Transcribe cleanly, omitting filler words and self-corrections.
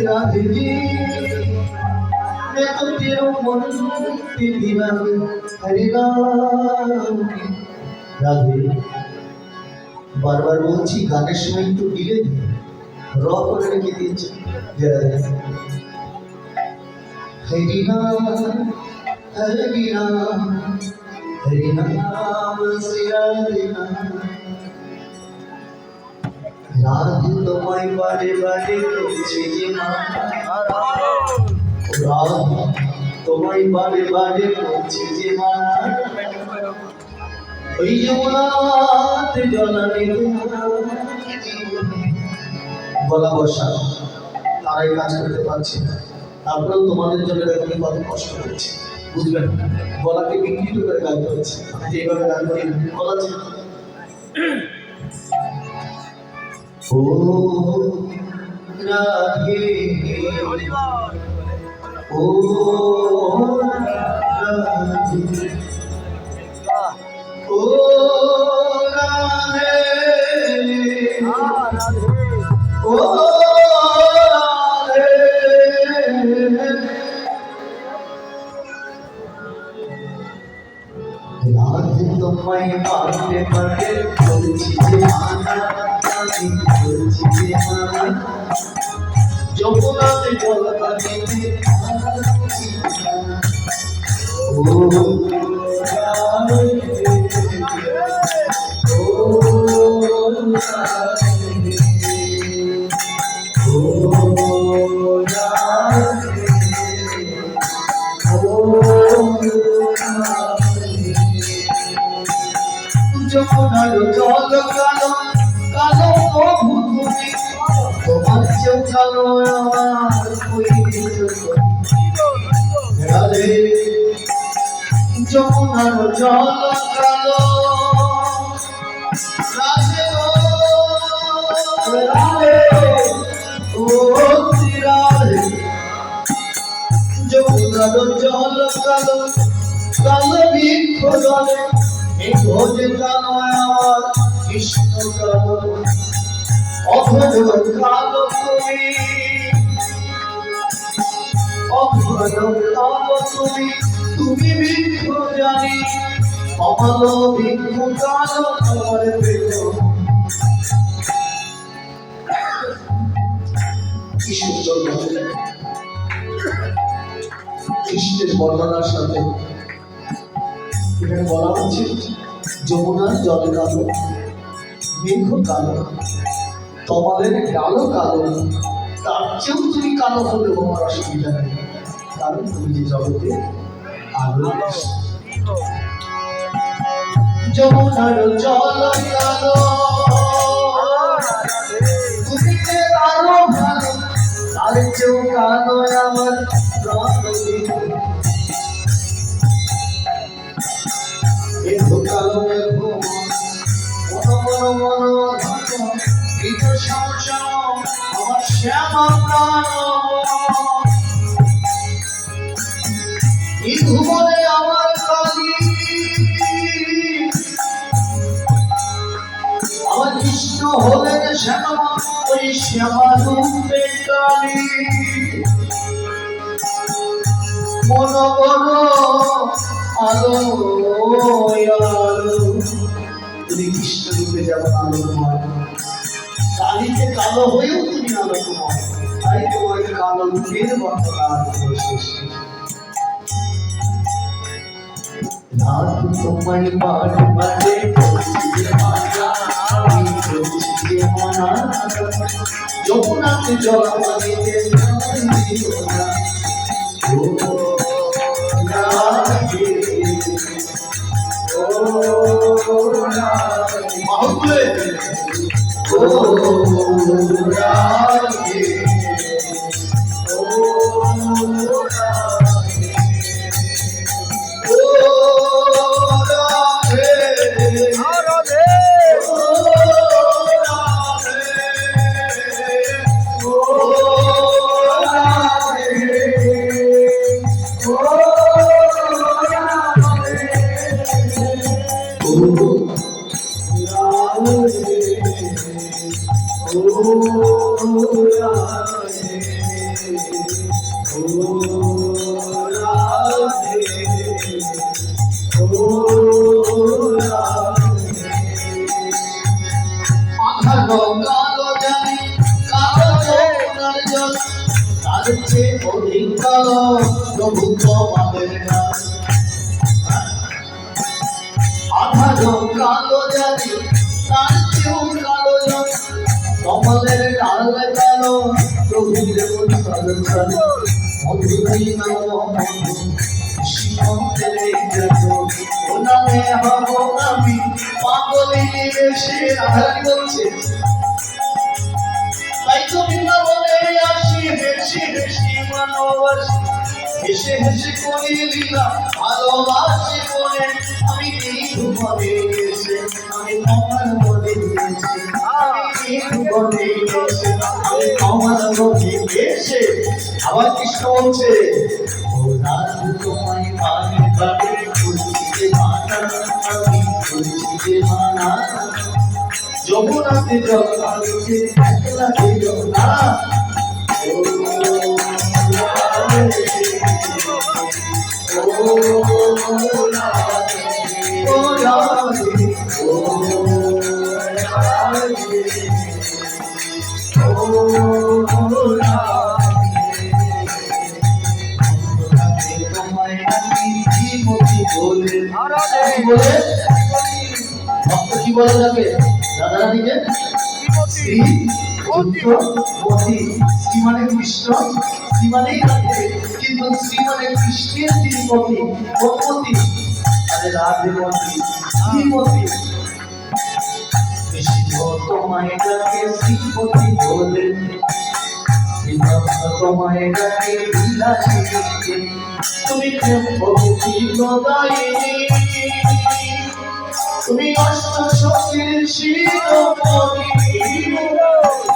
राधे जी मैं तो तेरो मन की दीवानी हरे राम राधे बार बार বলছি গানের সময় একটু ডিলে দিয়ে র করে রেখে দিয়েছে যে রাধে हरे राम हरे राम हरे राम श्री राधे राधे তোমায় বারে বারে করছে যে মানা রাধে তোমায় বারে বারে করছে যে মানা ওই যমুনাতে জলানে গলা বসা তারাই কাজ করতে পারছে না আপনারাও তোমাদের জন্য এরকম কত কষ্ট হচ্ছে বুঝবেন গলাকে বিকৃত করে গাইতে হচ্ছে যেভাবে গান করি গলা ছিল ও রাধে ও রাধে ও রাধে ও রাধে তোমায় পাতে পাতে বলছি যে মানা আমি বলছি যে মানা যমুনাতে জলতা দিতে ও রাধে ও রাধে ও যমুনার জল কালো কালো প্রভু তুমি তোমার চেয়েও কালো আমার রাধে যমুনার জল কালো রাধে রাধে ও শ্রী রাধে যমুনার জল কালো কালো বৃক্ষ জলে ভোজে কালো আমার কৃষ্ণ কালো অভয় কালো তুমি অভয় কালো তুমি তুমি বৃক্ষ জানি অমালো বৃক্ষ কালো আমার প্রেম কি সুন্দর কৃষ্ণের বর্ণনার সাথে এখানে বলা হচ্ছে যমুনার জল কালো মেঘ কালো তোমাদের কালো কালো তার চেয়েও তুমি কালো হলে আমার অসুবিধা নেই কারণ তুমি যে জগতে আলো যমুনার জল কালো তুমি যে আলো ভালো তার চেয়েও কালো আমার প্রাণ কালো মেঘ মনো মনো মনো এই তো সমস্যা আমার শ্যামা প্রাণ এই ভুবনে আমার কালী আমার কৃষ্ণ হলেন শ্যামা ওই শ্যামা রূপে কালী মন বড় আলো তুমি কৃষ্ণ রূপে যেমন আলোকময় কালিতে কালো হয়েও তুমি আলোকময় তাই তোমার কালো রূপের বর্ণনা শেষ রাত তোমায় বাড়ি বাড়ে যমুনাতে জল পানিতে আধারো কালো জানি কালো যমুনার জল তার চেয়ে অধিক কালো প্রভু তোমাদের নাম। আধারো কালো জানি তার চেয়েও কালো জল তোমাদের ডাল কালো প্রভু দেবন সরসর মধুরী নাম শিবন্তের ও নামে হব আমি পাগলি এসে আধারি বলছে তাই তো বিনা বলে আসি হেসে হেসে মানবাসি হেসে হেসে করে লীলা ভালোবাসি বলে আমি এই ভুবনে এসে আমি তোমার বলে এসে আমি এই ভুবনে এসে আমি তোমার বলে এসে আবার কৃষ্ণ বলছে ও রাত তোমায় পানি পাবে বলছি যে মানা আমি বলছি যে মানা যমুনাতে জল আলোকে একলা দিল না ও কি বলা যাবে দাদারা দিকে শ্রী মতি শ্রী মানে কৃষ্ণ শ্রী মানেই রাধে কিন্তু শ্রী মানে কৃষ্ণের শ্রীমতী মতি আরে রাধে মতি শ্রীমতী কৃষ্ণ তোমায় ডাকে শ্রীমতী বলে তোমায় ডাকে বিলাসী তুমি ভক্তি প্রদায়িনী তুমি অষ্ট শক্তির শিরোমণি